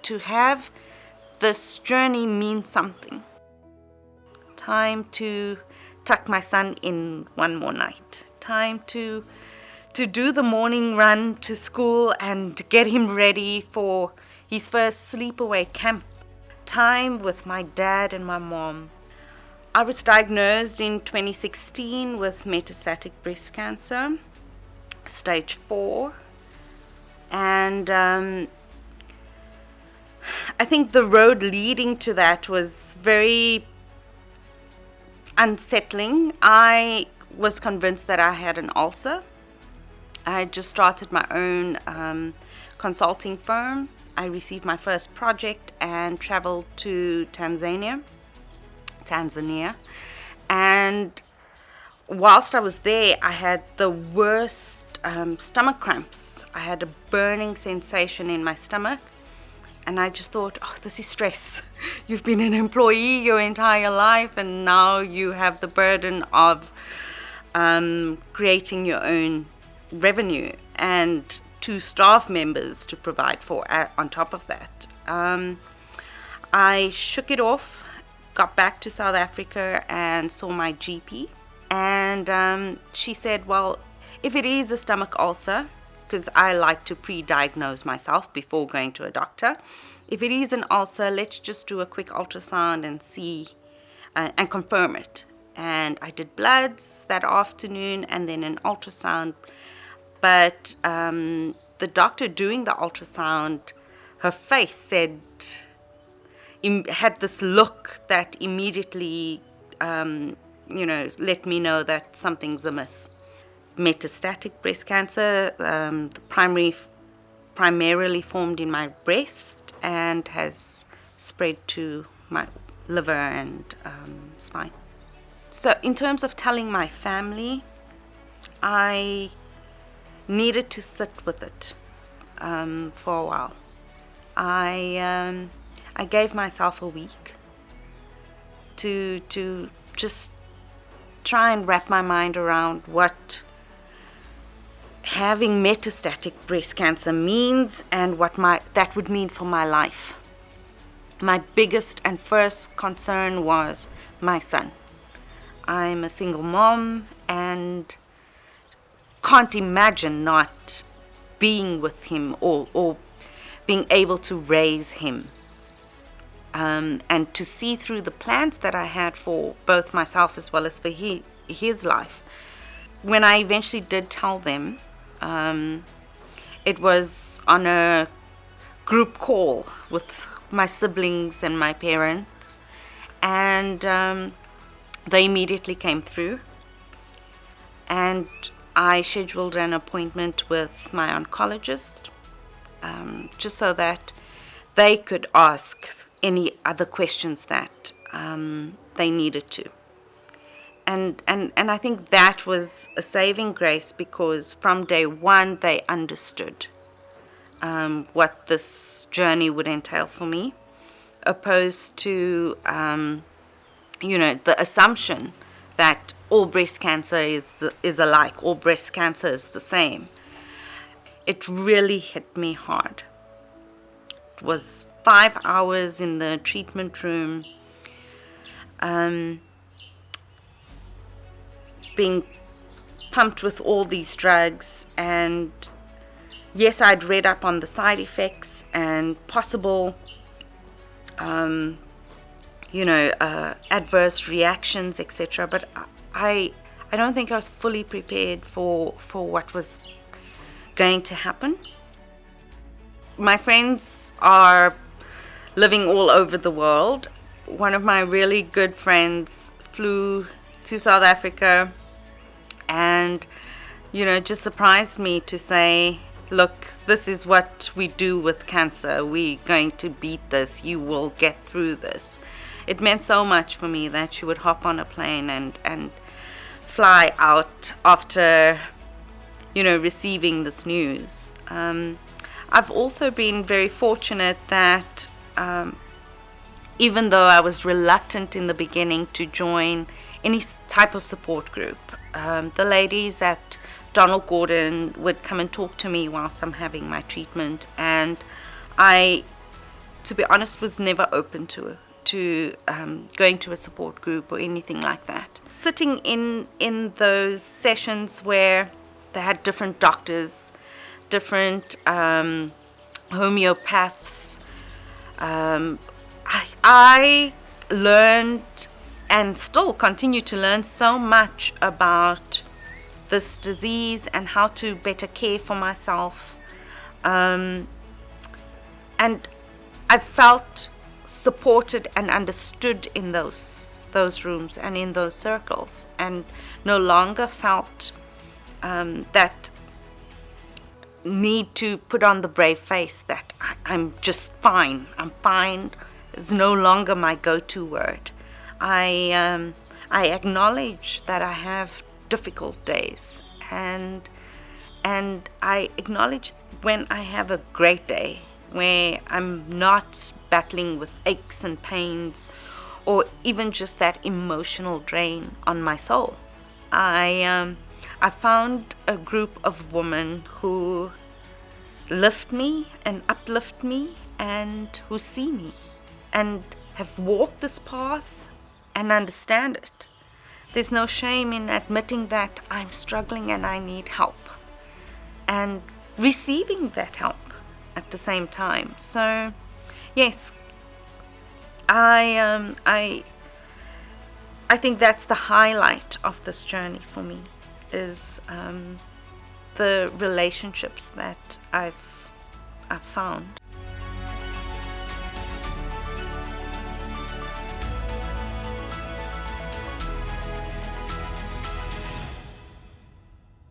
to have this journey mean something. Time to tuck my son in one more night. Time to do the morning run to school and get him ready for his first sleepaway camp. Time with my dad and my mom. I was diagnosed in 2016 with metastatic breast cancer, stage 4. And I think the road leading to that was very unsettling. I was convinced that I had an ulcer. I had just started my own consulting firm. I received my first project and traveled to Tanzania. And whilst I was there, I had the worst stomach cramps. I had a burning sensation in my stomach. And I just thought, oh, this is stress. You've been an employee your entire life, and now you have the burden of creating your own revenue and 2 staff members to provide for on top of that. I shook it off, got back to South Africa and saw my GP. And she said, well, if it is a stomach ulcer, because I like to pre-diagnose myself before going to a doctor. If it is an ulcer, let's just do a quick ultrasound and see and confirm it. And I did bloods that afternoon and then an ultrasound. But the doctor doing the ultrasound, her face said, had this look that immediately, let me know that something's amiss. Metastatic breast cancer, primarily formed in my breast and has spread to my liver and spine. So in terms of telling my family, I needed to sit with it for a while. I gave myself a week to just try and wrap my mind around what having metastatic breast cancer means and what that would mean for my life. My biggest and first concern was my son. I'm a single mom and can't imagine not being with him or being able to raise him. And to see through the plans that I had for both myself as well as for his life. When I eventually did tell them, it was on a group call with my siblings and my parents, and they immediately came through, and I scheduled an appointment with my oncologist, just so that they could ask any other questions that they needed to. And I think that was a saving grace, because from day one they understood what this journey would entail for me, opposed to the assumption that all breast cancer is alike, all breast cancer is the same. It really hit me hard. It was 5 hours in the treatment room, being pumped with all these drugs, and yes, I'd read up on the side effects and possible adverse reactions, etc., but I don't think I was fully prepared for what was going to happen. My friends are living all over the world. One of my really good friends flew to South Africa and just surprised me to say, look, this is what we do with cancer. We're going to beat this. You will get through this. It meant so much for me that she would hop on a plane and fly out after receiving this news. I've also been very fortunate that even though I was reluctant in the beginning to join any type of support group, the ladies at Donald Gordon would come and talk to me whilst I'm having my treatment, and I to be honest, was never open to going to a support group or anything like that. Sitting in those sessions where they had different doctors, different homeopaths, I learned and still continue to learn so much about this disease and how to better care for myself. And I felt supported and understood in those rooms and in those circles, and no longer felt that need to put on the brave face that I'm just fine. I'm fine is no longer my go-to word. I acknowledge that I have difficult days, and I acknowledge when I have a great day, where I'm not battling with aches and pains or even just that emotional drain on my soul. I found a group of women who lift me and uplift me and who see me and have walked this path and understand it. There's no shame in admitting that I'm struggling and I need help, and receiving that help at the same time. So yes, I think that's the highlight of this journey for me, is the relationships that I've found.